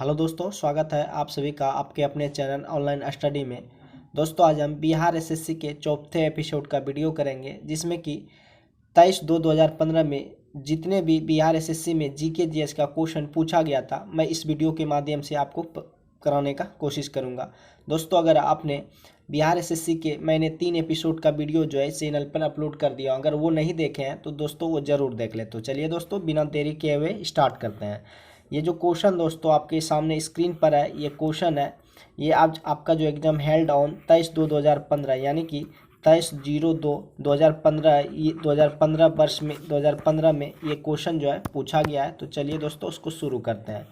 Hello दोस्तों, स्वागत है आप सभी का आपके अपने चैनल ऑनलाइन स्टडी में। दोस्तों, आज हम बिहार एसएससी के चौथे एपिसोड का वीडियो करेंगे, जिसमें कि 23/2/2015 में जितने भी बिहार एसएससी में जीके जीएस का क्वेश्चन पूछा गया था, मैं इस वीडियो के माध्यम से आपको कराने का कोशिश करूंगा। दोस्तों, अगर आपने बिहार एसएससी के मैंने 3 एपिसोड का वीडियो जो है चैनल पर अपलोड कर दिया, अगर वो नहीं देखे हैं तो दोस्तों वो ज़रूर देख ले। तो चलिए दोस्तों, बिना देरी किए हुए स्टार्ट करते हैं। ये जो क्वेश्चन दोस्तों आपके सामने स्क्रीन पर है, ये क्वेश्चन है, ये आज आपका जो एग्जाम हेल्ड ऑन 23/2/2015 यानी कि 23/02/2015 ये 2015 वर्ष में 2015 में ये क्वेश्चन जो है पूछा गया है। तो चलिए दोस्तों उसको शुरू करते हैं।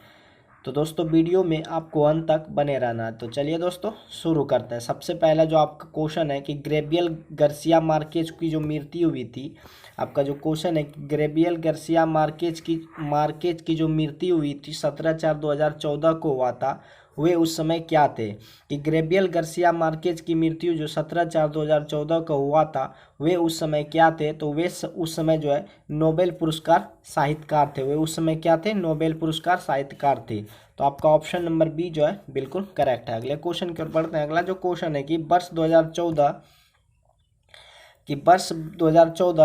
तो दोस्तों वीडियो में आपको अंत तक बने रहना है। तो चलिए दोस्तों शुरू करते हैं। सबसे पहला जो आपका क्वेश्चन है कि गैब्रियल गार्सिया मार्केज की जो मृत्यु हुई थी, आपका जो क्वेश्चन है कि गैब्रियल गार्सिया मार्केज की जो मृत्यु हुई थी 17/4/2014 को हुआ था, वे उस समय क्या थे। कि गैब्रियल गार्सिया मार्केज की मृत्यु जो 17/4/2014 को हुआ था, वे उस समय क्या थे। तो वे उस समय जो है नोबेल पुरस्कार साहित्यकार थे। वे उस समय क्या थे, नोबेल पुरस्कार साहित्यकार थे। तो आपका ऑप्शन नंबर बी जो है बिल्कुल करेक्ट है। अगले क्वेश्चन की ओर बढ़ते हैं। अगला जो क्वेश्चन है कि वर्ष 2014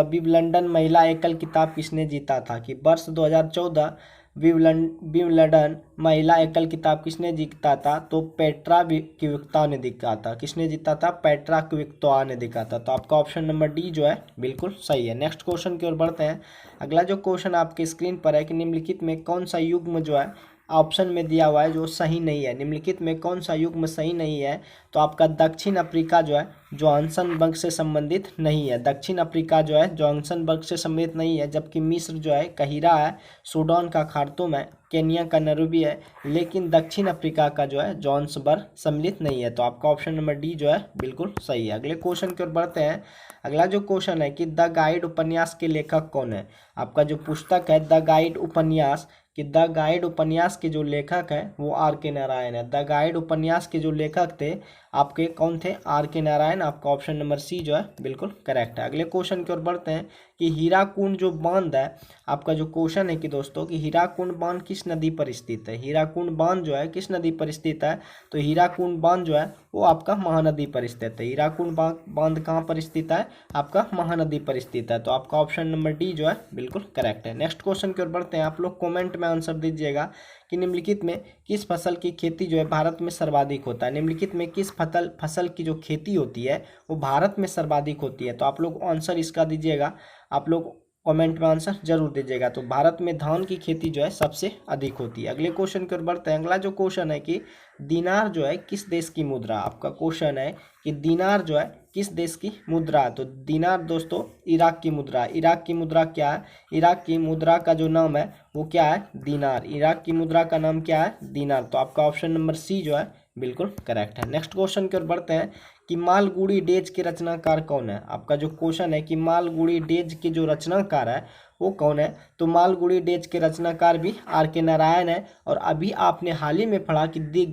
विंबलडन महिला एकल खिताब किसने जीता था। कि वर्ष 2014 विंबलडन महिला एकल खिताब किसने जीता था। तो पेट्रा क्विटोवा ने जीता था। किसने जीता था, पेट्रा क्विटोवा ने जीता था। तो आपका ऑप्शन नंबर डी जो है बिल्कुल सही है। नेक्स्ट क्वेश्चन की ओर बढ़ते हैं। अगला जो क्वेश्चन आपके स्क्रीन पर है कि निम्नलिखित में कौन सा युग्म जो है ऑप्शन में दिया हुआ है जो सही नहीं है। निम्नलिखित में कौन सा युग्म सही नहीं है। तो आपका दक्षिण अफ्रीका जो है जोहान्सबर्ग से संबंधित नहीं है। दक्षिण अफ्रीका जो है जोहान्सबर्ग से संबंधित नहीं है, जबकि मिस्र जो है काहिरा है, सूडान का खार्तूम है, केनिया का नैरोबी है, लेकिन दक्षिण अफ्रीका का जो है जोहान्सबर्ग सम्मिलित नहीं है। तो आपका ऑप्शन नंबर डी जो है बिल्कुल सही है। अगले क्वेश्चन की ओर बढ़ते हैं। अगला जो क्वेश्चन है कि द गाइड उपन्यास के लेखक कौन है। आपका जो पुस्तक है द गाइड उपन्यास, कि द गाइड उपन्यास के जो लेखक हैं वो आर के नारायण है। द गाइड उपन्यास के जो लेखक थे आपके कौन थे, आर के नारायण। आपका ऑप्शन नंबर सी जो है बिल्कुल करेक्ट है। अगले क्वेश्चन की ओर बढ़ते हैं कि हीराकुंड जो बांध है, आपका जो क्वेश्चन है कि दोस्तों कि हीराकुंड बांध किस नदी पर स्थित है। हीराकुंड बांध जो है किस नदी पर स्थित है। तो हीराकुंड बांध जो है वो आपका महानदी पर स्थित है। हीराकुंड बांध कहाँ पर स्थित है, आपका महानदी पर स्थित है। तो आपका ऑप्शन नंबर डी जो है बिल्कुल करेक्ट है। नेक्स्ट क्वेश्चन की ओर बढ़ते हैं। आप लोग कमेंट में आंसर दीजिएगा कि निम्नलिखित में किस फसल की खेती जो है भारत में सर्वाधिक होता है। निम्नलिखित में किस फसल की जो खेती होती है वो भारत में सर्वाधिक होती है। तो आप लोग आंसर इसका दीजिएगा, आप लोग कमेंट में आंसर जरूर दीजिएगा। तो भारत में धान की खेती जो है सबसे अधिक होती है। अगले क्वेश्चन की ओर बढ़ते हैं। अगला जो क्वेश्चन है कि दिनार जो है किस देश की मुद्रा। आपका क्वेश्चन है कि दिनार जो है किस देश की मुद्रा है। तो दिनार दोस्तों इराक की मुद्रा। इराक की मुद्रा क्या है, इराक की मुद्रा का जो नाम है वो क्या है, दिनार। इराक की मुद्रा का नाम क्या है, दिनार। तो आपका ऑप्शन नंबर सी जो है बिल्कुल करेक्ट है। नेक्स्ट क्वेश्चन की ओर बढ़ते हैं कि मालगुडी डेज के रचनाकार कौन है। आपका जो क्वेश्चन है कि मालगुडी डेज के जो रचनाकार है वो कौन है। तो मालगुडी डेज के रचनाकार भी आर के नारायण है। और अभी आपने हाल ही में पढ़ा कि दी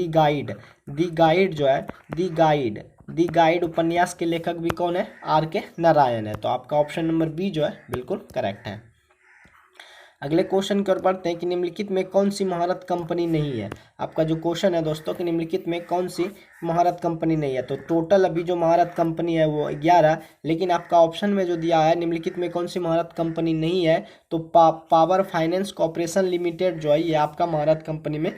गाइड जो है दी गाइड उपन्यास के लेखक भी कौन है, आर के नारायण है। तो आपका ऑप्शन नंबर बी जो है बिल्कुल करेक्ट है। अगले क्वेश्चन की ओर बढ़ते हैं कि निम्नलिखित में कौन सी महारत कंपनी नहीं है। आपका जो क्वेश्चन है दोस्तों कि निम्नलिखित में कौन सी महारत कंपनी नहीं है। तो टोटल अभी जो महारत कंपनी है वो 11, लेकिन आपका ऑप्शन में जो दिया है निम्नलिखित में कौन सी महारत कंपनी नहीं है, तो पावर फाइनेंस कॉर्पोरेशन लिमिटेड जो है ये आपका महारत कंपनी में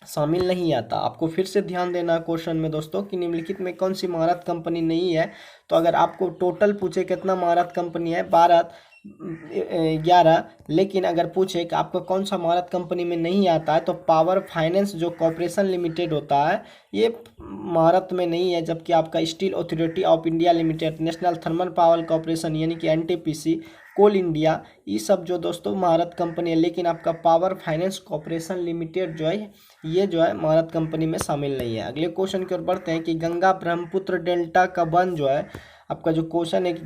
शामिल नहीं आता। आपको फिर से ध्यान देना क्वेश्चन में दोस्तों कि निम्नलिखित में कौन सी महारत कंपनी नहीं है। तो अगर आपको टोटल पूछे कितना महारत कंपनी है, 11, लेकिन अगर पूछे कि आपको कौन सा महारत कंपनी में नहीं आता है, तो पावर फाइनेंस जो कॉर्पोरेशन लिमिटेड होता है ये महारत में नहीं है। जबकि आपका steel authority of India limited, national thermal power corporation यानी कि एनटीपीसी, कोल इंडिया, ये सब जो दोस्तों महारत कंपनी है। लेकिन आपका पावर फाइनेंस कॉर्पोरेशन लिमिटेड जो है ये जो है महारत कंपनी में शामिल नहीं है। अगले क्वेश्चन की ओर बढ़ते हैं कि गंगा ब्रह्मपुत्र डेल्टा का वन जो है आपका जो क्वेश्चन है कि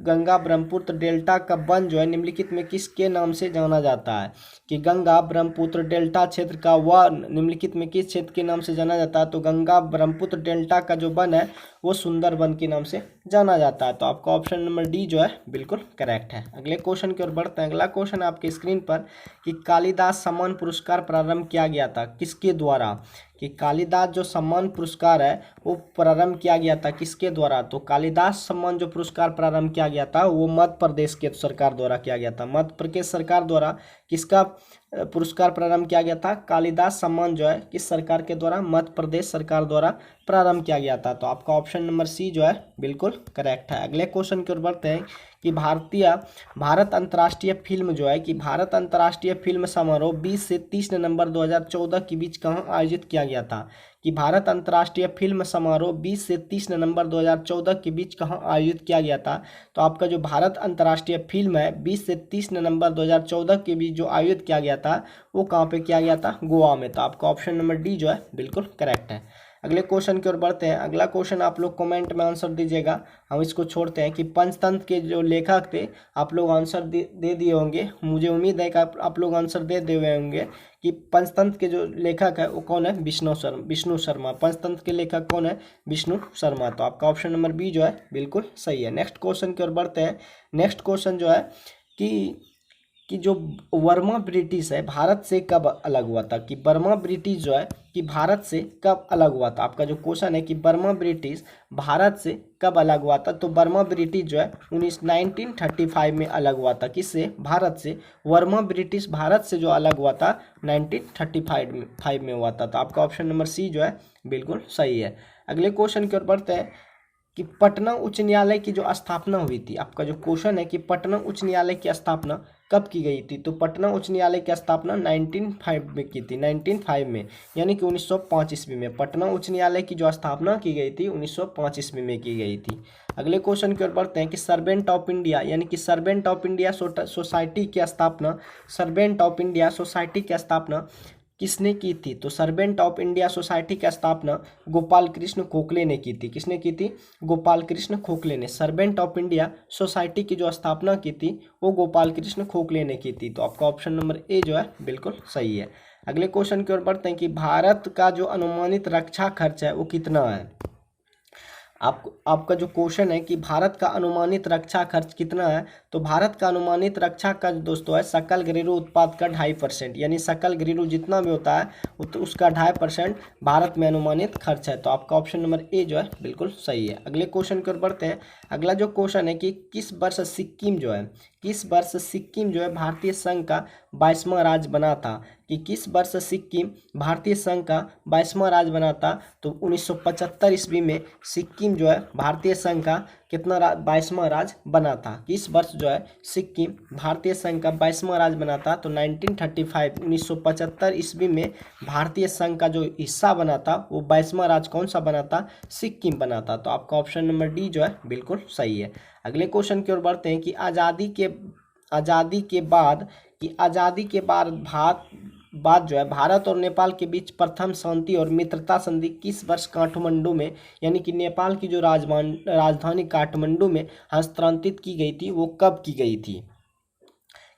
गंगा ब्रह्मपुत्र डेल्टा का वन जो है निम्नलिखित में किसके नाम से जाना जाता है, कि गंगा ब्रह्मपुत्र डेल्टा क्षेत्र का वन निम्नलिखित में किस क्षेत्र के नाम से जाना जाता है, तो गंगा ब्रह्मपुत्र डेल्टा का जो वन है वो सुंदरबन के नाम से जाना जाता है। तो आपका ऑप्शन नंबर डी जो है बिल्कुल करेक्ट है। अगले क्वेश्चन की ओर बढ़ते हैं। अगला क्वेश्चन आपके स्क्रीन पर कि कालिदास सम्मान पुरस्कार प्रारंभ किया गया था किसके द्वारा, कि कालिदास जो सम्मान पुरस्कार है वो प्रारंभ किया गया था किसके द्वारा, तो कालिदास सम्मान जो पुरस्कार प्रारंभ किया गया था वो मध्य प्रदेश के सरकार द्वारा किया गया था। मध्य प्रदेश सरकार द्वारा किसका पुरस्कार प्रारंभ किया गया था, कालिदास सम्मान जो है किस सरकार के द्वारा, मध्य प्रदेश सरकार द्वारा प्रारंभ किया गया था। तो आपका ऑप्शन नंबर सी जो है बिल्कुल करेक्ट है। अगले क्वेश्चन की ओर बढ़ते हैं कि भारत अंतर्राष्ट्रीय फिल्म जो है कि भारत अंतर्राष्ट्रीय फिल्म समारोह 20 से 30 नवंबर 2014 के बीच कहाँ आयोजित किया गया था, कि भारत अंतर्राष्ट्रीय फिल्म समारोह 20 से 30 नवंबर 2014 के बीच कहाँ आयोजित किया गया था। तो आपका जो भारत अंतर्राष्ट्रीय फिल्म है 20 से 30 नवंबर 2014 के बीच जो आयोजित किया गया था वो कहाँ पे किया गया था, गोवा में। तो आपका ऑप्शन नंबर डी जो है बिल्कुल करेक्ट है। अगले क्वेश्चन की ओर बढ़ते हैं। अगला क्वेश्चन आप लोग कमेंट में आंसर दीजिएगा, हम इसको छोड़ते हैं कि पंचतंत्र के जो लेखक थे आप लोग आंसर दे दिए होंगे, मुझे उम्मीद है कि आप लोग आंसर दे हुए होंगे कि पंचतंत्र के जो लेखक है वो कौन है, विष्णु शर्मा। पंचतंत्र के लेखक कौन है, विष्णु शर्मा। तो आपका ऑप्शन नंबर बी जो है बिल्कुल सही है। नेक्स्ट क्वेश्चन की ओर बढ़ते हैं। नेक्स्ट क्वेश्चन जो है कि जो बर्मा ब्रिटिश है भारत से कब अलग हुआ था, कि बर्मा ब्रिटिश जो है कि भारत से कब अलग हुआ था। आपका जो क्वेश्चन है कि बर्मा ब्रिटिश भारत से कब अलग हुआ था, तो बर्मा ब्रिटिश जो है 1935 में अलग हुआ था। किससे, भारत से। बर्मा ब्रिटिश भारत से जो अलग हुआ था 1935 में हुआ था। तो आपका ऑप्शन नंबर सी जो है बिल्कुल सही है। अगले क्वेश्चन की ओर बढ़ते हैं कि पटना उच्च न्यायालय की जो स्थापना हुई थी। आपका जो क्वेश्चन है कि पटना उच्च न्यायालय की स्थापना कब की गई थी, तो पटना उच्च न्यायालय की स्थापना 1905 में की थी। 1905 में यानी कि 1905 ईस्वी में पटना उच्च न्यायालय की जो स्थापना की गई थी 1905 ईस्वी में की गई थी। अगले क्वेश्चन की ओर बढ़ते हैं कि सर्वेंट ऑफ इंडिया यानी कि सर्वेंट ऑफ इंडिया सोसाइटी की स्थापना, सर्वेंट ऑफ इंडिया सोसाइटी की स्थापना किसने की थी, तो सर्वेंट ऑफ इंडिया सोसाइटी की स्थापना गोपाल कृष्ण खोखले ने की थी। किसने की थी, गोपाल कृष्ण खोखले ने। सर्वेंट ऑफ इंडिया सोसाइटी की जो स्थापना की थी वो गोपाल कृष्ण खोखले ने की थी। तो आपका ऑप्शन नंबर ए जो है बिल्कुल सही है। अगले क्वेश्चन की ओर बढ़ते हैं कि भारत का जो अनुमानित रक्षा खर्च है वो कितना है। आपका जो क्वेश्चन है कि भारत का अनुमानित रक्षा खर्च कितना है, तो भारत का अनुमानित रक्षा खर्च दोस्तों है सकल घरेलू उत्पाद का 2.5%, यानी सकल घरेलू जितना भी होता है तो उसका 2.5% भारत में अनुमानित खर्च है। तो आपका ऑप्शन नंबर ए जो है बिल्कुल सही है। अगले क्वेश्चन की ओर बढ़ते हैं। अगला जो क्वेश्चन है कि किस वर्ष सिक्किम जो है भारतीय संघ का 22वां राज्य बना था, कि किस वर्ष सिक्किम भारतीय संघ का 22वां राज्य बना था, तो 1975 ईस्वी में सिक्किम जो है भारतीय संघ का कितना 22वां राज्य बना था। किस वर्ष जो है सिक्किम भारतीय संघ का 22वां राज्य बना था, तो 1975 ईस्वी में भारतीय संघ का जो हिस्सा बना था वो 22वां राज्य कौन सा बना था, सिक्किम बना था। तो आपका ऑप्शन नंबर डी जो है बिल्कुल सही है। अगले क्वेश्चन की ओर बढ़ते हैं कि आज़ादी के बाद जो है भारत और नेपाल के बीच प्रथम शांति और मित्रता संधि किस वर्ष काठमांडू में यानी कि नेपाल की जो राजधानी काठमांडू में हस्तांतरित की गई थी वो कब की गई थी,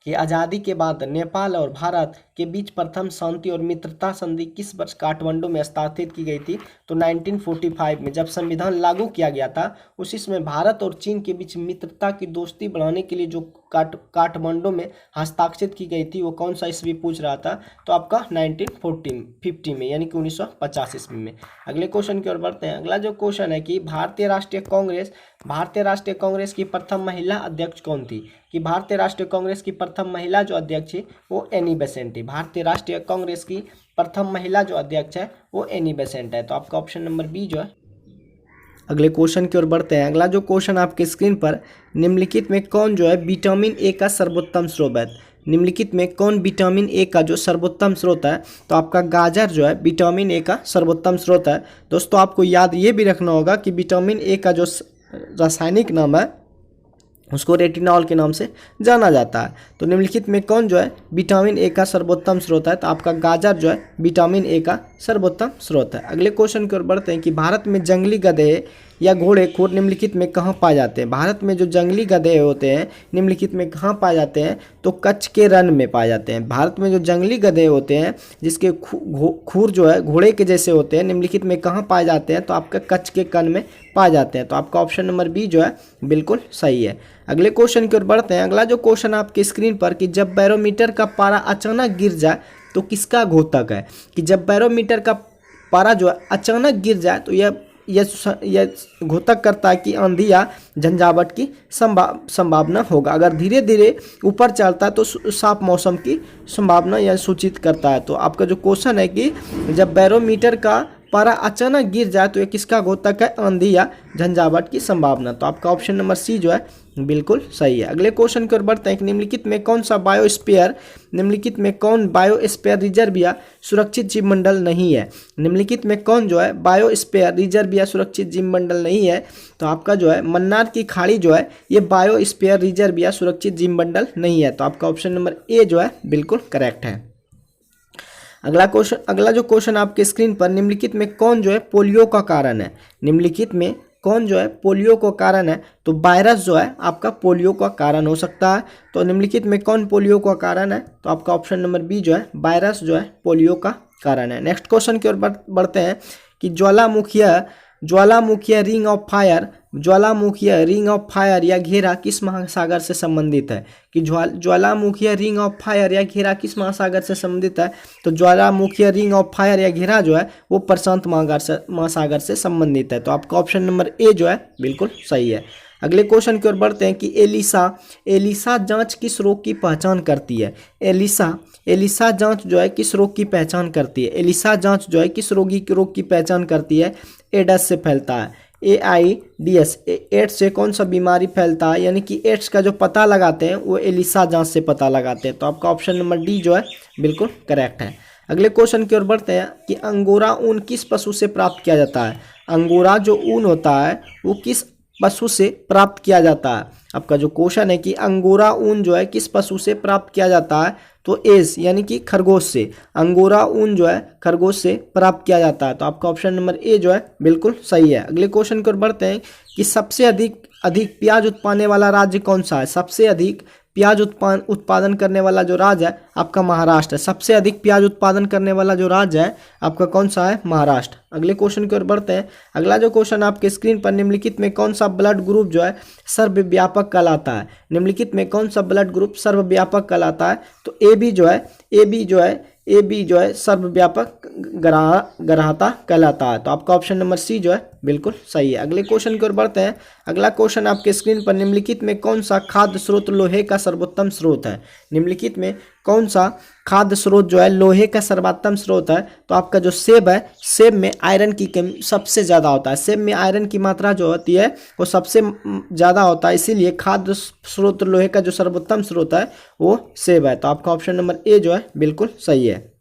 कि आज़ादी के बाद नेपाल और भारत के बीच प्रथम शांति और मित्रता संधि किस वर्ष काठमांडू में हस्ताक्षरित की गई थी, तो 1945 में जब संविधान लागू किया गया था उसी समय भारत और चीन के बीच मित्रता की दोस्ती बढ़ाने के लिए जो काठमांडू में हस्ताक्षरित की गई थी वो कौन सा ईस्वी पूछ रहा था, तो आपका 1950 में यानी कि 1950 ईस्वी में। अगले क्वेश्चन की ओर बढ़ते हैं। अगला जो क्वेश्चन है कि भारतीय राष्ट्रीय कांग्रेस की प्रथम महिला अध्यक्ष कौन थी, कि भारतीय राष्ट्रीय कांग्रेस की प्रथम महिला जो अध्यक्ष है वो एनी बेसेंट है। भारतीय राष्ट्रीय कांग्रेस की प्रथम महिला जो अध्यक्ष है वो एनी बेसेंट है। तो आपका ऑप्शन नंबर बी जो है। अगले क्वेश्चन की ओर बढ़ते हैं। अगला जो क्वेश्चन आपके स्क्रीन पर, निम्नलिखित में कौन जो है विटामिन ए का सर्वोत्तम स्रोत है, निम्नलिखित में कौन विटामिन ए का जो सर्वोत्तम स्रोत है, तो आपका गाजर जो है विटामिन ए का सर्वोत्तम स्रोत है। दोस्तों आपको याद ये भी रखना होगा कि विटामिन ए का जो रासायनिक नाम है उसको रेटिनॉल के नाम से जाना जाता है। तो निम्नलिखित में कौन जो है विटामिन ए का सर्वोत्तम स्रोत है, तो आपका गाजर जो है विटामिन ए का सर्वोत्तम स्रोत है। अगले क्वेश्चन की ओर बढ़ते हैं कि भारत में जंगली गधे या घोड़े खुर निम्नलिखित में कहाँ पाए जाते हैं? भारत में जो जंगली गधे होते हैं निम्नलिखित में कहाँ पाए जाते हैं? तो कच्छ के रण में पाए जाते हैं। भारत में जो जंगली गधे होते हैं जिसके खुर जो है घोड़े के जैसे होते हैं निम्नलिखित में कहाँ पाए जाते हैं? तो आपका कच्छ के कण में पाए जाते हैं। तो आपका ऑप्शन नंबर बी जो है बिल्कुल सही है। अगले क्वेश्चन की ओर बढ़ते हैं। अगला जो क्वेश्चन आपके स्क्रीन पर कि जब बैरोमीटर का पारा अचानक गिर जाए तो किसका घोतक है? कि जब बैरोमीटर का पारा जो है अचानक गिर जाए तो यह घोतक करता है कि आंधी या झंझावट की संभावना होगा। अगर धीरे धीरे ऊपर चलता है तो साफ मौसम की संभावना यह सूचित करता है। तो आपका जो क्वेश्चन है कि जब बैरोमीटर का पारा अचानक गिर जाए तो ये किसका घोतक है? आंधी या झंझावट की संभावना। तो आपका ऑप्शन नंबर सी जो है बिल्कुल सही है। अगले क्वेश्चन की ओर बढ़ते हैं। निम्नलिखित में कौन सा बायोस्फीयर रिजर्व या सुरक्षित जीवमंडल नहीं है? निम्नलिखित में कौन जो है बायोस्फीयर रिजर्व या सुरक्षित जीवमंडल नहीं है? तो आपका जो है मन्नार की खाड़ी जो है ये बायोस्फीयर रिजर्व या सुरक्षित जीवमंडल नहीं है। तो आपका ऑप्शन नंबर ए जो है बिल्कुल करेक्ट है। अगला जो क्वेश्चन आपके स्क्रीन पर निम्नलिखित में कौन जो है पोलियो का कारण है? निम्नलिखित में कौन जो है पोलियो का कारण है? तो वायरस जो है आपका पोलियो का कारण हो सकता है। तो निम्नलिखित में कौन पोलियो का कारण है? तो आपका ऑप्शन नंबर बी जो है वायरस जो है पोलियो का कारण है। नेक्स्ट क्वेश्चन की ओर बढ़ते हैं कि ज्वालामुखीय रिंग ऑफ फायर या घेरा किस महासागर से संबंधित है? कि ज्वालामुखीय रिंग ऑफ फायर या घेरा किस महासागर से संबंधित है? तो ज्वालामुखीय रिंग ऑफ फायर या घेरा जो है वो प्रशांत महासागर से संबंधित है। तो आपका ऑप्शन नंबर ए जो है बिल्कुल सही है। अगले क्वेश्चन की ओर बढ़ते हैं कि एलिसा जांच किस रोग की पहचान करती है? एलिसा जांच जो है किस रोग की पहचान करती है? एलिसा जांच जो है किस रोग की पहचान करती है? एड्स से फैलता है। AIDS एड्स से कौन सा बीमारी फैलता है? यानी कि एड्स का जो पता लगाते हैं वो एलिसा जांच से पता लगाते हैं। तो आपका ऑप्शन नंबर डी जो है बिल्कुल करेक्ट है। अगले क्वेश्चन की ओर बढ़ते हैं कि अंगोरा ऊन किस पशु से प्राप्त किया जाता है? अंगोरा जो ऊन होता है वो किस पशु से प्राप्त किया जाता है? आपका जो क्वेश्चन है कि अंगोरा ऊन जो है किस पशु से प्राप्त किया जाता है? तो एस यानी कि खरगोश से। अंगोरा ऊन जो है खरगोश से प्राप्त किया जाता है। तो आपका ऑप्शन नंबर ए जो है बिल्कुल सही है। अगले क्वेश्चन की ओर बढ़ते हैं कि सबसे अधिक प्याज उत्पादन वाला राज्य कौन सा है? सबसे अधिक प्याज उत्पादन करने वाला जो राज्य है आपका महाराष्ट्र है। सबसे अधिक प्याज उत्पादन करने वाला जो राज्य है आपका कौन सा है? महाराष्ट्र। अगले क्वेश्चन की ओर बढ़ते हैं। अगला जो क्वेश्चन आपके स्क्रीन पर निम्नलिखित में कौन सा ब्लड ग्रुप जो है सर्वव्यापक कहलाता है? निम्नलिखित में कौन सा ब्लड ग्रुप सर्वव्यापक कहलाता है? तो ए बी जो है सर्वव्यापक ग्राहता कहलाता है। तो आपका ऑप्शन नंबर सी जो है बिल्कुल सही है। अगले क्वेश्चन की ओर बढ़ते हैं। अगला क्वेश्चन आपके स्क्रीन पर निम्नलिखित में कौन सा खाद्य स्रोत लोहे का सर्वोत्तम स्रोत है? निम्नलिखित में कौन सा खाद्य स्रोत जो है लोहे का सर्वोत्तम स्रोत है? तो आपका जो सेब है, सेब में आयरन की कमी सबसे ज़्यादा होता है। सेब में आयरन की मात्रा जो होती है वो सबसे ज़्यादा होता है, इसीलिए खाद्य स्रोत लोहे का जो सर्वोत्तम स्रोत है वो सेब है। तो आपका ऑप्शन नंबर ए जो है बिल्कुल सही है।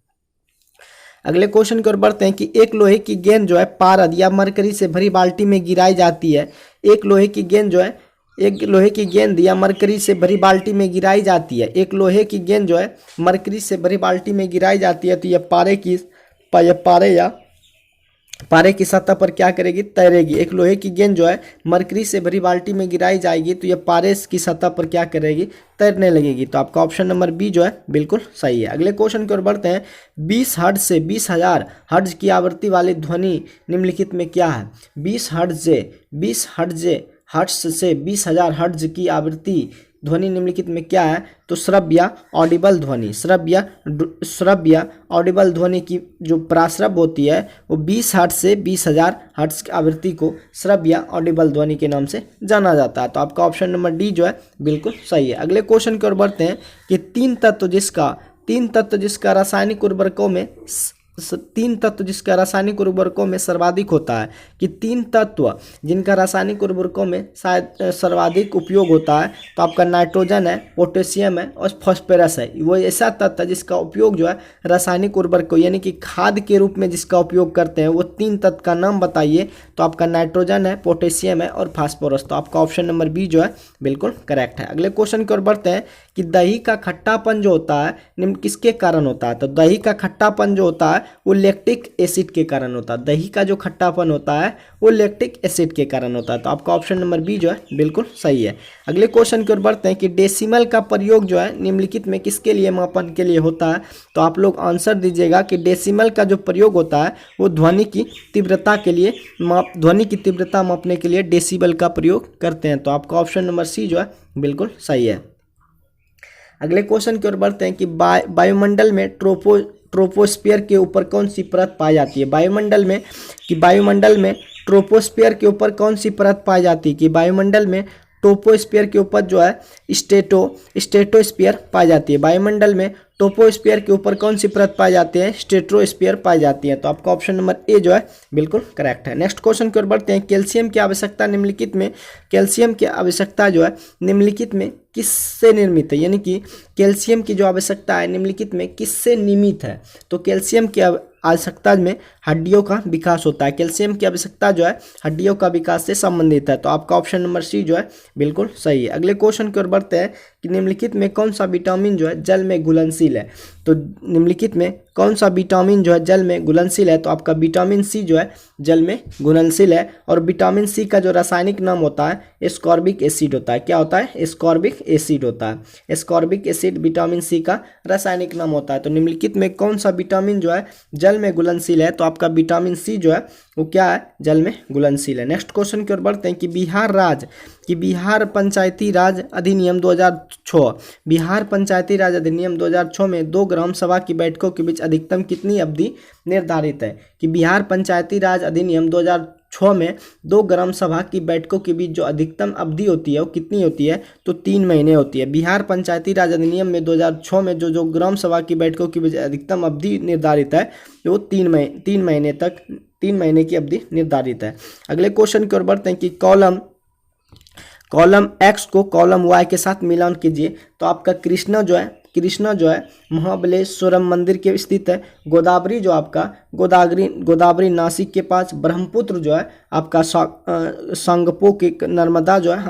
अगले क्वेश्चन की ओर बढ़ते हैं कि एक लोहे की गेंद जो है पारद या मरकरी से भरी बाल्टी में गिराई जाती है। एक लोहे की गेंद या मरकरी से भरी बाल्टी में गिराई जाती है। एक लोहे की गेंद जो है मरकरी से भरी बाल्टी में गिराई जाती है तो यह पारे की सतह पर क्या करेगी? तैरेगी। एक लोहे की गेंद जो है मरकरी से भरी बाल्टी में गिराई जाएगी तो यह पारे की सतह पर क्या करेगी? तैरने लगेगी। तो आपका ऑप्शन नंबर बी जो है बिल्कुल सही है। अगले क्वेश्चन की ओर बढ़ते हैं। 20 हर्ट्ज से 20,000 हर्ट्ज की आवृत्ति वाली ध्वनि निम्नलिखित में क्या है? 20 हर्ट्ज से 20,000 हर्ट्ज की आवृत्ति ध्वनि निम्नलिखित में क्या है? तो श्रव्य ऑडिबल ध्वनि। श्रव्य ऑडिबल ध्वनि की जो प्राश्रव्य होती है वो 20 हर्ट्ज से 20,000 हर्ट्ज की आवृत्ति को श्रव्य ऑडिबल ध्वनि के नाम से जाना जाता है। तो आपका ऑप्शन नंबर डी जो है बिल्कुल सही है। अगले क्वेश्चन की ओर बढ़ते हैं कि तीन तत्व जिसका रासायनिक उर्वरकों में सर्वाधिक होता है। कि तीन तत्व जिनका रासायनिक उर्वरकों में शायद सर्वाधिक उपयोग होता है तो आपका नाइट्रोजन है, पोटेशियम है और फास्फोरस है। वो ऐसा तत्व है जिसका उपयोग जो है रासायनिक उर्वरक यानी कि खाद के रूप में जिसका उपयोग करते हैं। वो तीन तत्व का नाम बताइए। तो आपका नाइट्रोजन है, पोटेशियम है और फास्फोरस। तो आपका ऑप्शन नंबर बी जो है बिल्कुल करेक्ट है। अगले क्वेश्चन की ओर बढ़ते हैं कि दही का खट्टापन जो होता है निम्न किसके कारण होता है? तो दही का खट्टापन जो होता है है वो लैक्टिक एसिड के कारण होता है। दही का जो खट्टापन होता है वो लैक्टिक एसिड के कारण होता है। तो आपका ऑप्शन नंबर बी जो है बिल्कुल सही है। अगले क्वेश्चन की ओर बढ़ते हैं कि डेसिमल का प्रयोग जो है निम्नलिखित में किसके लिए मापन के लिए होता है। तो आप लोग आंसर दीजिएगा कि डेसिमल का जो प्रयोग होता है वो ध्वनि की तीव्रता के लिए ध्वनि की तीव्रता मापने के लिए डेसिबल का प्रयोग करते हैं। तो आपका ऑप्शन नंबर सी जो है बिल्कुल सही है। अगले क्वेश्चन की ओर बढ़ते हैं कि वायुमंडल में ट्रोपोस्फियर के ऊपर कौन सी परत पाई जाती है। वायुमंडल में ट्रोपोस्फियर के ऊपर कौन सी परत पाई जाती है कि वायुमंडल में टोपोस्फियर के ऊपर जो है स्ट्रेटोस्फियर पाई जाती है। वायुमंडल में टोपोस्फियर के ऊपर कौन सी परत पाई जाती है, स्ट्रेटोस्फियर पाई जाती है। तो आपका ऑप्शन नंबर ए जो है बिल्कुल करेक्ट है। नेक्स्ट क्वेश्चन की ओर बढ़ते हैं, कैल्शियम की आवश्यकता निम्नलिखित में कैल्शियम की आवश्यकता जो है निम्नलिखित में किससे निर्मित है, यानी कि कैल्शियम की जो आवश्यकता है निम्नलिखित में किससे निमित है। तो कैल्शियम की आवश्यकता में हड्डियों का विकास होता है। कैल्शियम की आवश्यकता जो है हड्डियों का विकास से संबंधित है। तो आपका ऑप्शन नंबर सी जो है बिल्कुल सही है। अगले क्वेश्चन की ओर बढ़ते हैं कि निम्नलिखित में कौन सा विटामिन जो है जल में घुलनशील है। तो निम्नलिखित में कौन सा विटामिन जो है जल में घुलनशील है। तो आपका विटामिन सी जो है जल में घुलनशील है। और विटामिन सी का जो रासायनिक नाम होता है एस्कॉर्बिक एसिड होता है। क्या होता है, एस्कॉर्बिक एसिड होता है। एस्कॉर्बिक एसिड विटामिन सी का रासायनिक नाम होता है। तो निम्नलिखित में कौन सा विटामिन जो है जल में घुलनशील है। तो आपका विटामिन सी जो है वो क्या है, जल में घुलनशील है। नेक्स्ट क्वेश्चन की ओर बढ़ते हैं कि बिहार पंचायती राज अधिनियम 2006 बिहार पंचायती राज अधिनियम 2006 में 2 ग्राम सभा की बैठकों के बीच अधिकतम कितनी अवधि निर्धारित है। कि बिहार पंचायती राज अधिनियम 2006 में 2 ग्राम सभा की बैठकों के बीच जो अधिकतम अवधि होती है वो कितनी होती है, तो 3 महीने होती है। बिहार पंचायती राज अधिनियम में 2006 में जो ग्राम सभा की बैठकों के बीच अधिकतम अवधि निर्धारित है वो 3 महीने की अवधि निर्धारित है। अगले क्वेश्चन की ओर बढ़ते हैं कि कॉलम एक्स को कॉलम वाई के साथ मिलान कीजिए। तो आपका कृष्णा जो है महाबलेश्वरम मंदिर के स्थित है। गोदावरी जो आपका गोदावरी नासिक के पास। ब्रह्मपुत्र जो है आपका सांगपो के नर्मदा जो है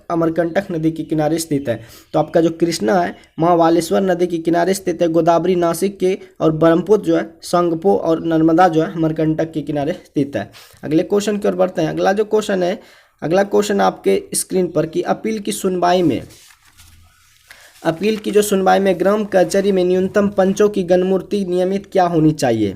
अमरकंटक नदी के किनारे स्थित है। तो आपका जो कृष्णा है महाबालेश्वर नदी के किनारे स्थित है। गोदावरी नासिक के और ब्रह्मपुत्र जो है सांगपो और नर्मदा जो है अमरकंटक के किनारे स्थित है। अगले क्वेश्चन की ओर बढ़ते हैं। अगला क्वेश्चन आपके स्क्रीन पर कि अपील की सुनवाई में ग्राम कचहरी में न्यूनतम पंचों की गणमूर्ति नियमित क्या होनी चाहिए।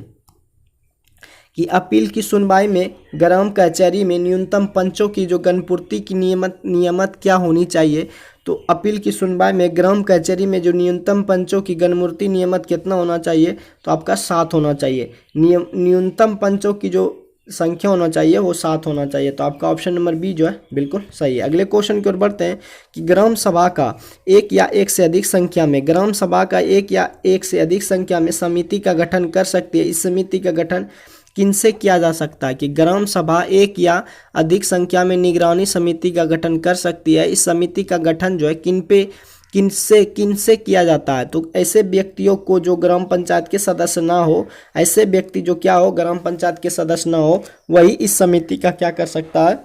कि अपील की सुनवाई में ग्राम कचहरी में न्यूनतम पंचों की जो गणपूर्ति की नियमित क्या होनी चाहिए। तो अपील की सुनवाई में ग्राम कचहरी में जो न्यूनतम पंचों की गणमूर्ति नियमित कितना होना चाहिए, तो आपका 7 होना चाहिए। न्यूनतम पंचों की जो संख्या होना चाहिए वो 7 होना चाहिए। तो आपका ऑप्शन नंबर बी जो है बिल्कुल सही है। अगले क्वेश्चन की ओर बढ़ते हैं कि ग्राम सभा का एक या एक से अधिक संख्या में समिति का गठन कर सकती है। इस समिति का गठन किनसे किया जा सकता है। कि ग्राम सभा एक या अधिक संख्या में निगरानी समिति का गठन कर सकती है। इस समिति का गठन जो है किनसे किया जाता है। तो ऐसे व्यक्तियों को जो ग्राम पंचायत के सदस्य ना हो, ऐसे व्यक्ति जो क्या हो, ग्राम पंचायत के सदस्य ना हो, वही इस समिति का क्या कर सकता है,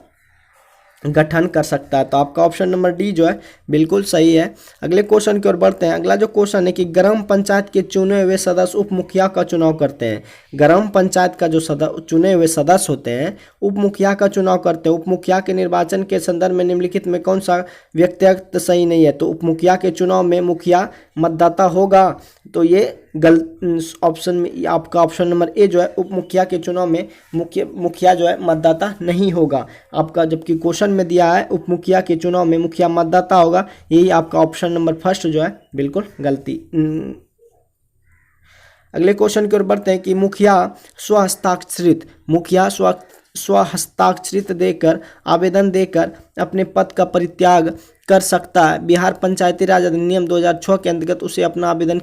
गठन कर सकता है। तो आपका ऑप्शन नंबर डी जो है बिल्कुल सही है। अगले क्वेश्चन की ओर बढ़ते हैं। अगला जो क्वेश्चन है कि ग्राम पंचायत के चुने हुए सदस्य उप मुखिया का चुनाव करते हैं। ग्राम पंचायत का जो चुने हुए सदस्य होते हैं उप मुखिया का चुनाव करते हैं। उप मुखिया के निर्वाचन के संदर्भ में निम्नलिखित में कौन सा व्यक्तिगत सही नहीं है। तो उप मुखिया के चुनाव में मुखिया मतदाता होगा। तो ये ऑप्शन में आपका ऑप्शन नंबर ए जो है उप मुखिया के चुनाव में मुखिया जो है मतदाता नहीं होगा आपका, जबकि क्वेश्चन में दिया है उप मुखिया के चुनाव में मुखिया मतदाता होगा। यही आपका ऑप्शन नंबर फर्स्ट जो है बिल्कुल गलती। अगले क्वेश्चन की ओर बढ़ते हैं कि मुखिया स्वहस्ताक्षरित देकर आवेदन देकर अपने पद का परित्याग कर सकता है। बिहार पंचायती राज अधिनियम 2006 के अंतर्गत उसे अपना आवेदन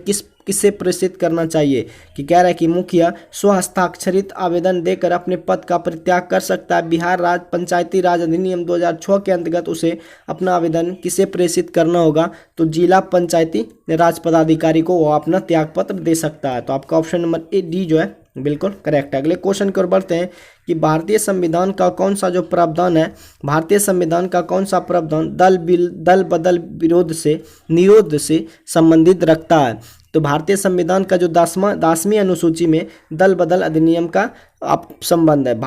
किसे प्रेषित करना चाहिए। कि कह रहा है कि मुखिया स्वहस्ताक्षरित आवेदन देकर अपने पद का परित्याग कर सकता है। बिहार पंचायती राज अधिनियम 2006 के अंतर्गत उसे अपना आवेदन किसे प्रेषित करना होगा। तो जिला पंचायती राज पदाधिकारी को वो अपना त्यागपत्र दे सकता है। तो आपका ऑप्शन नंबर ए डी जो है बिल्कुल करेक्ट है। अगले क्वेश्चन की ओर बढ़ते हैं कि भारतीय संविधान का कौन सा जो प्रावधान है, भारतीय संविधान का कौन सा प्रावधान दल बदल निरोध से संबंधित रखता है। तो भारतीय संविधान का जो 10वीं अनुसूची में दल बदल अधिनियम का संबंध है।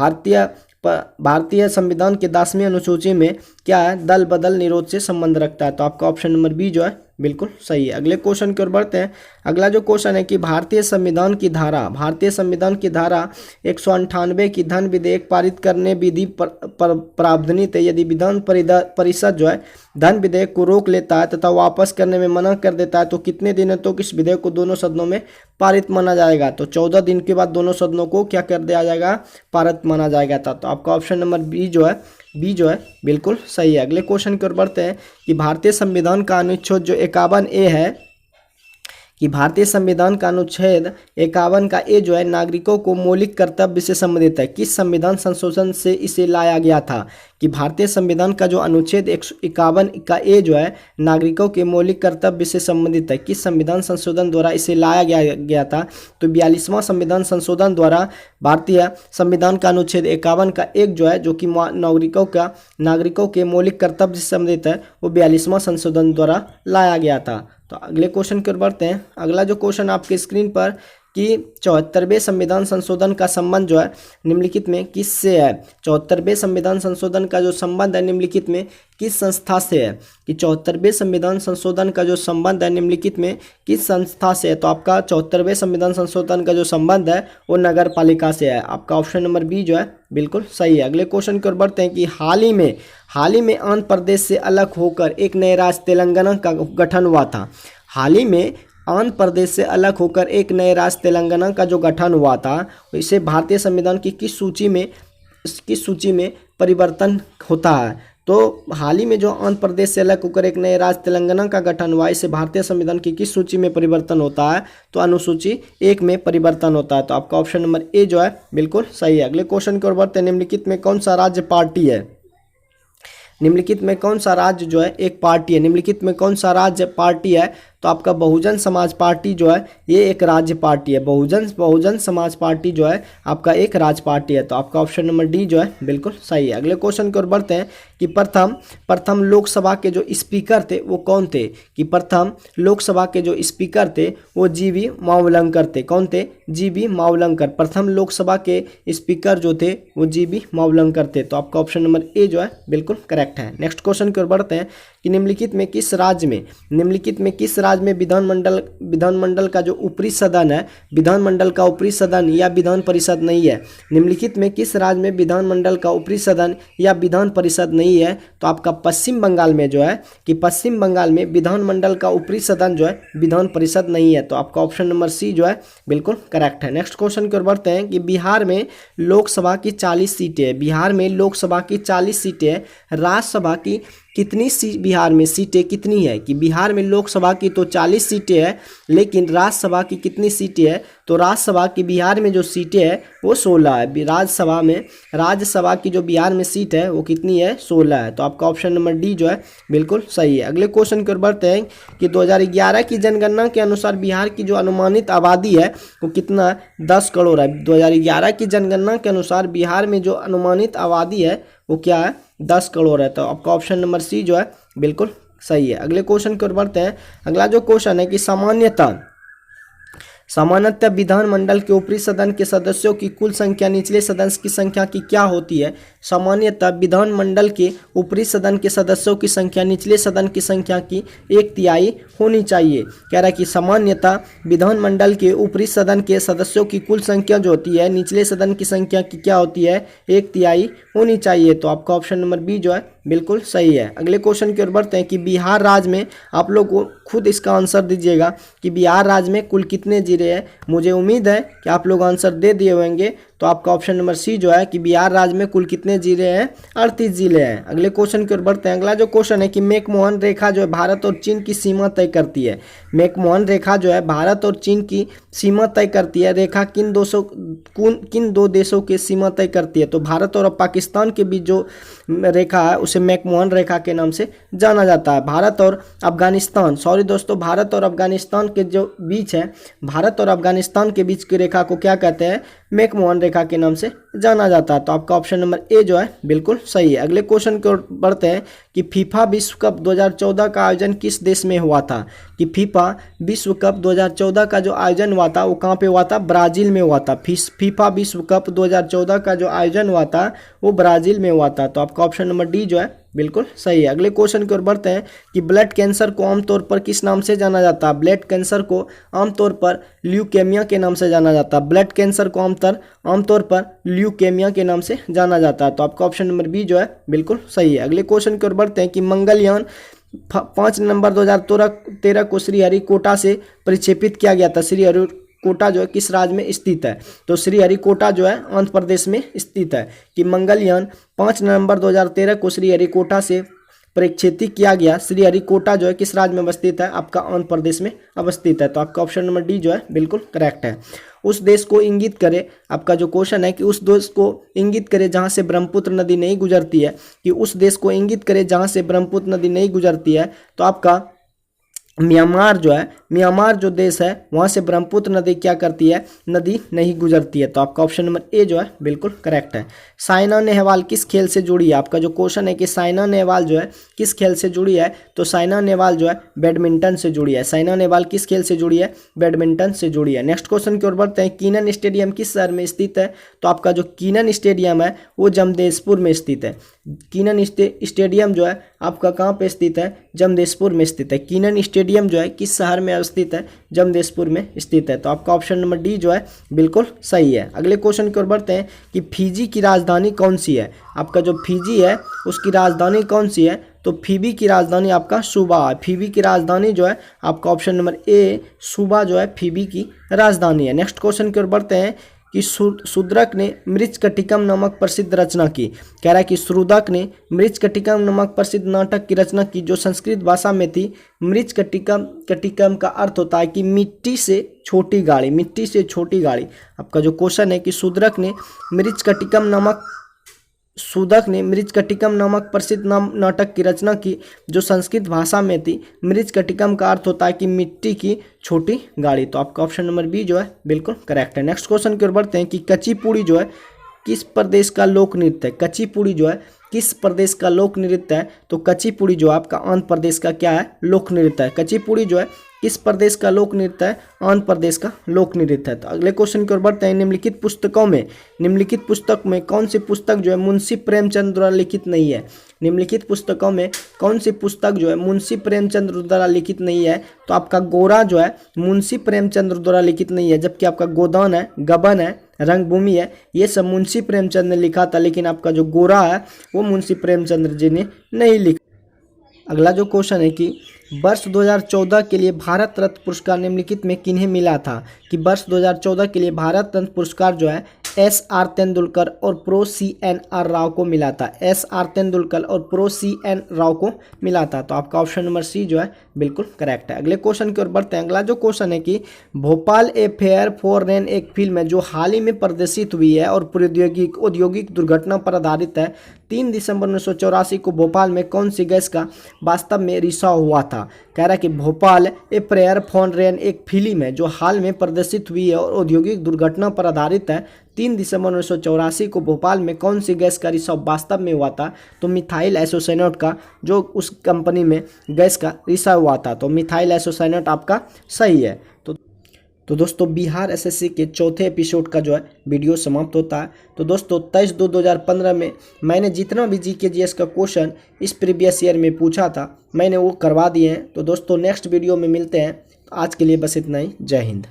भारतीय संविधान के 10वीं अनुसूची में क्या है, दल बदल निरोध से संबंध रखता है। तो आपका ऑप्शन नंबर बी जो है बिल्कुल सही है। अगले क्वेश्चन की ओर बढ़ते हैं। अगला जो क्वेश्चन है कि भारतीय संविधान की धारा 198 की धन विधेयक पारित करने विधि प्रावधानित है। यदि विधान परिषद जो है धन विधेयक को रोक लेता है तथा वापस करने में मना कर देता है तो कितने दिनों तक इस विधेयक को दोनों सदनों में पारित माना जाएगा। तो 14 दिन के बाद दोनों सदनों को क्या कर दिया जाएगा, पारित माना जाएगा था। तो आपका ऑप्शन नंबर बी जो है बिल्कुल सही है। अगले क्वेश्चन की ओर बढ़ते हैं कि भारतीय संविधान का अनुच्छेद जो 51A है, कि भारतीय संविधान का अनुच्छेद 51 का ए जो है नागरिकों को मौलिक कर्तव्य से संबंधित है। किस संविधान संशोधन से इसे लाया गया था। कि भारतीय संविधान का जो अनुच्छेद 51 का ए जो है नागरिकों के मौलिक कर्तव्य से संबंधित है, किस संविधान संशोधन द्वारा इसे लाया गया था। तो 42वां संविधान संशोधन द्वारा भारतीय संविधान का अनुच्छेद 51 का एक जो है, जो कि नागरिकों के मौलिक कर्तव्य से संबंधित है, वो 42वां संशोधन द्वारा लाया गया था। तो अगले क्वेश्चन की ओर बढ़ते हैं। अगला जो क्वेश्चन आपके स्क्रीन पर कि 74वें संविधान संशोधन का संबंध जो है निम्नलिखित में किससे है। 74वें संविधान संशोधन का जो संबंध है निम्नलिखित में किस संस्था से है। कि 74वें संविधान संशोधन का जो संबंध है निम्नलिखित में किस संस्था से है। तो आपका 74वें संविधान संशोधन का जो संबंध है वो नगर पालिका से है। आपका ऑप्शन नंबर बी जो है बिल्कुल सही है। अगले क्वेश्चन की ओर बढ़ते हैं कि हाल ही में आंध्र प्रदेश से अलग होकर एक नए राज्य तेलंगाना का गठन हुआ था। हाल ही में आंध्र प्रदेश से अलग होकर एक नए राज्य तेलंगाना का जो गठन हुआ था, इसे भारतीय संविधान की किस सूची में परिवर्तन होता है। तो हाल ही में जो आंध्र प्रदेश से अलग होकर एक नए राज्य तेलंगाना का गठन हुआ, इसे भारतीय संविधान की किस सूची में परिवर्तन होता है। तो अनुसूची 1 में परिवर्तन होता है। तो आपका ऑप्शन नंबर ए जो है बिल्कुल सही है। अगले क्वेश्चन की ओर बढ़ते हैं। निम्नलिखित में कौन सा राज्य पार्टी है। निम्नलिखित में कौन सा राज्य जो है एक पार्टी है। निम्नलिखित में कौन सा राज्य पार्टी है। तो आपका बहुजन समाज पार्टी जो है ये एक राज्य पार्टी है। बहुजन समाज पार्टी जो है आपका एक राज्य पार्टी है। तो आपका ऑप्शन नंबर डी जो है बिल्कुल सही है। अगले क्वेश्चन की ओर बढ़ते हैं कि प्रथम लोकसभा के जो स्पीकर थे वो कौन थे। कि प्रथम लोकसभा के जो स्पीकर थे वो जीवी मावलंकर थे। कौन थे, जीवी मावलंकर। प्रथम लोकसभा के स्पीकर जो थे वो जीवी मावलंकर थे। तो आपका ऑप्शन नंबर ए जो है बिल्कुल करेक्ट है। नेक्स्ट क्वेश्चन की ओर बढ़ते हैं कि निम्नलिखित में किस राज्य में विधानमंडल का जो ऊपरी सदन है, विधानमंडल का ऊपरी सदन या विधान परिषद नहीं है। निम्नलिखित में किस राज्य में विधानमंडल का ऊपरी सदन या विधान परिषद नहीं है। तो आपका पश्चिम बंगाल में जो है, कि पश्चिम बंगाल में विधानमंडल का ऊपरी सदन जो है विधान परिषद नहीं है। तो आपका ऑप्शन नंबर सी जो है बिल्कुल करेक्ट है। नेक्स्ट क्वेश्चन की ओर बढ़ते हैं कि बिहार में लोकसभा की 40 सीटें हैं। बिहार में लोकसभा की 40 सीटें हैं। राज्यसभा की कितनी बिहार में सीटें कितनी है। कि बिहार में लोकसभा की तो 40 सीटें हैं, लेकिन राज्यसभा की कितनी सीटें हैं। तो राज्यसभा की बिहार में जो सीटें हैं वो 16 है। राज्यसभा की जो बिहार में सीट है वो कितनी है, 16 है। तो आपका ऑप्शन नंबर डी जो है बिल्कुल सही है। अगले क्वेश्चन की ओर बढ़ते हैं कि 2011 की जनगणना के अनुसार बिहार की जो अनुमानित आबादी है वो कितना है, 10 करोड़ है। 2011 की जनगणना के अनुसार बिहार में जो अनुमानित आबादी है वो क्या है, 10 करोड़ है। तो आपका ऑप्शन नंबर सी जो है बिल्कुल सही है। अगले क्वेश्चन की ओर बढ़ते हैं। अगला जो क्वेश्चन है कि सामान्यतः विधानमंडल के ऊपरी सदन के सदस्यों की कुल संख्या निचले सदन की संख्या की क्या होती है। सामान्यतः विधानमंडल के ऊपरी सदन के सदस्यों की संख्या निचले सदन की संख्या की 1/3 होनी चाहिए। कह रहा है कि सामान्यतः विधानमंडल के ऊपरी सदन के सदस्यों की कुल संख्या जो होती है निचले सदन की संख्या की क्या होती है, 1/3 होनी चाहिए। तो आपका ऑप्शन नंबर बी जो है बिल्कुल सही है। अगले क्वेश्चन की ओर बढ़ते हैं कि बिहार राज्य में, आप लोग खुद इसका आंसर दीजिएगा कि बिहार राज्य में कुल कितने जिले हैं। मुझे उम्मीद है कि आप लोग आंसर दे दिए होंगे। तो आपका ऑप्शन नंबर सी जो है कि बिहार राज्य में कुल कितने जिले हैं, 38 जिले हैं। अगले क्वेश्चन की ओर बढ़ते हैं। अगला जो क्वेश्चन है कि मैकमोहन रेखा जो है भारत और चीन की सीमा तय करती है। मैकमोहन रेखा जो है भारत और चीन की सीमा तय करती है। रेखा किन दो देशों की सीमा तय करती है। तो भारत और पाकिस्तान के बीच जो रेखा है उसे मैकमोहन रेखा के नाम से जाना जाता है। भारत और अफगानिस्तान के जो बीच है, भारत और अफगानिस्तान के बीच की रेखा को क्या कहते हैं, मैकमोहन रेखा के नाम से जाना जाता है। तो आपका ऑप्शन नंबर ए जो है बिल्कुल सही है। अगले क्वेश्चन की ओर बढ़ते हैं कि फीफा विश्व कप 2014 का आयोजन किस देश में हुआ था। कि फीफा विश्व कप 2014 का जो आयोजन हुआ था वो कहाँ पे हुआ था, ब्राज़ील में हुआ था। फीफा विश्व कप 2014 का जो आयोजन हुआ था वो ब्राज़ील में हुआ था। तो आपका ऑप्शन नंबर डी जो है बिल्कुल सही है। अगले क्वेश्चन की ओर बढ़ते हैं कि ब्लड कैंसर को आमतौर पर किस नाम से जाना जाता है। ब्लड कैंसर को आमतौर पर ल्यूकेमिया के नाम से जाना जाता है। ब्लड कैंसर को आमतौर पर ल्यूकेमिया के नाम से जाना जाता है। तो आपका ऑप्शन नंबर बी जो है बिल्कुल सही है। अगले क्वेश्चन की ओर बढ़ते हैं कि मंगलयान 5 नवंबर 2013 को श्रीहरिकोटा से प्रक्षेपित किया गया था। श्रीहरिकोटा जो है किस राज्य में स्थित है। तो श्रीहरिकोटा जो है आंध्र प्रदेश में स्थित है। कि मंगलयान 5 नवंबर 2013 को श्रीहरिकोटा से प्रक्षेपित किया गया। श्रीहरिकोटा जो है किस राज्य में अवस्थित है, आपका आंध्र प्रदेश में अवस्थित है। तो आपका ऑप्शन नंबर डी जो है बिल्कुल करेक्ट है। उस देश को इंगित करे, आपका जो क्वेश्चन है कि उस देश को इंगित करे जहां से ब्रह्मपुत्र नदी नहीं गुजरती है। कि उस देश को इंगित करे जहां से ब्रह्मपुत्र नदी नहीं गुजरती है। तो आपका म्यांमार जो है, म्यांमार जो देश है वहाँ से ब्रह्मपुत्र नदी क्या करती है, नदी नहीं गुजरती है। तो आपका ऑप्शन नंबर ए जो है बिल्कुल करेक्ट है। साइना नेहवाल किस खेल से जुड़ी है। आपका जो क्वेश्चन है कि साइना नेहवाल जो है किस खेल से जुड़ी है। तो साइना नेहवाल जो है बैडमिंटन से जुड़ी है। साइना नेहवाल किस खेल से जुड़ी है, बैडमिंटन से जुड़ी है। नेक्स्ट क्वेश्चन की ओर बढ़ते हैं। कीनन स्टेडियम किस शहर में स्थित है। तो आपका जो कीनन स्टेडियम है वो जमशेदपुर में स्थित है। कीनन स्टेडियम जो है आपका कहाँ पे स्थित है, जमशेदपुर में स्थित है। कीनन स्टेडियम जो है किस शहर में स्थित है, जमशेदपुर में स्थित है। तो आपका ऑप्शन नंबर डी जो है बिल्कुल सही है। अगले क्वेश्चन की ओर बढ़ते हैं कि फिजी की राजधानी कौन सी है। आपका जो फिजी है उसकी राजधानी कौन सी है। तो फिजी की राजधानी आपका सूबा है। फिजी की राजधानी जो है आपका ऑप्शन नंबर ए सूबा जो है फिजी की राजधानी है। नेक्स्ट क्वेश्चन की ओर बढ़ते हैं कि शूद्रक ने मृच्छकटिकम नामक प्रसिद्ध रचना की। कह रहा है कि शूद्रक ने मृच्छकटिकम नामक प्रसिद्ध नाटक की रचना की जो संस्कृत भाषा में थी। मृच्छकटिकम का अर्थ होता है कि मिट्टी से छोटी गाड़ी, मिट्टी से छोटी गाड़ी। आपका जो क्वेश्चन है कि शूद्रक ने मृच्छकटिकम नामक प्रसिद्ध नाटक की रचना की जो संस्कृत भाषा में थी। मृच्छकटिकम का अर्थ होता है कि मिट्टी की छोटी गाड़ी। तो आपका ऑप्शन नंबर बी जो है बिल्कुल करेक्ट है। नेक्स्ट क्वेश्चन की ओर बढ़ते हैं कि कुचिपुड़ी जो है किस प्रदेश का लोक नृत्य है। कुचिपुड़ी जो है किस प्रदेश का लोक नृत्य है। तो कुचिपुड़ी जो आपका आंध्र प्रदेश का क्या है, लोक नृत्य है। कुचिपुड़ी जो है किस प्रदेश का लोक नृत्य है, आंध्र प्रदेश का लोक नृत्य है। तो अगले क्वेश्चन की ओर बढ़ते हैं। निम्नलिखित पुस्तक में कौन सी पुस्तक जो है मुंशी प्रेमचंद द्वारा लिखित नहीं है। निम्नलिखित पुस्तकों में कौन सी पुस्तक जो है मुंशी प्रेमचंद द्वारा लिखित नहीं है। तो आपका गोरा जो है मुंशी प्रेमचंद द्वारा लिखित नहीं है। जबकि आपका गोदान है, गबन है, रंगभूमि है, ये सब मुंशी प्रेमचंद ने लिखा था। लेकिन आपका जो गोरा है वो मुंशी प्रेमचंद्र जी ने नहीं लिखा। अगला जो क्वेश्चन है कि वर्ष 2014 के लिए भारत रत्न पुरस्कार निम्नलिखित में किन्हें मिला था। कि वर्ष 2014 के लिए भारत रत्न पुरस्कार जो है एस.आर. तेंदुलकर और प्रो C.N.R. राव को मिला था। एस.आर. तेंदुलकर और प्रो C.N. राव को मिला था। तो आपका ऑप्शन नंबर सी जो है बिल्कुल करेक्ट है। अगले क्वेश्चन की ओर बढ़ते हैं। अगला जो क्वेश्चन है कि Bhopal a fair for rain एक फिल्म है जो हाल ही में प्रदर्शित हुई है और औद्योगिक दुर्घटना पर आधारित है। 3 दिसंबर 1984 को भोपाल में कौन सी गैस का वास्तव में रिसाव हुआ था। कह रहा है कि Bhopal a fair for rain एक फिल्म है जो हाल में प्रदर्शित हुई है और औद्योगिक दुर्घटना पर आधारित है। 3 दिसंबर 1984 को भोपाल में कौन सी गैस का रिसाव वास्तव में हुआ था। तो मिथाइल आइसोसाइनेट का जो उस कंपनी में गैस का रिसाव हुआ था। तो मिथाइल आइसोसाइनेट आपका सही है। तो दोस्तों बिहार एसएससी के चौथे एपिसोड का जो है वीडियो समाप्त होता है। तो दोस्तों 23/2/2015 में मैंने जितना भी जीके जीएस का क्वेश्चन इस प्रीवियस ईयर में पूछा था मैंने वो करवा दिए हैं। तो दोस्तों नेक्स्ट वीडियो में मिलते हैं। आज के लिए बस इतना ही। जय हिंद।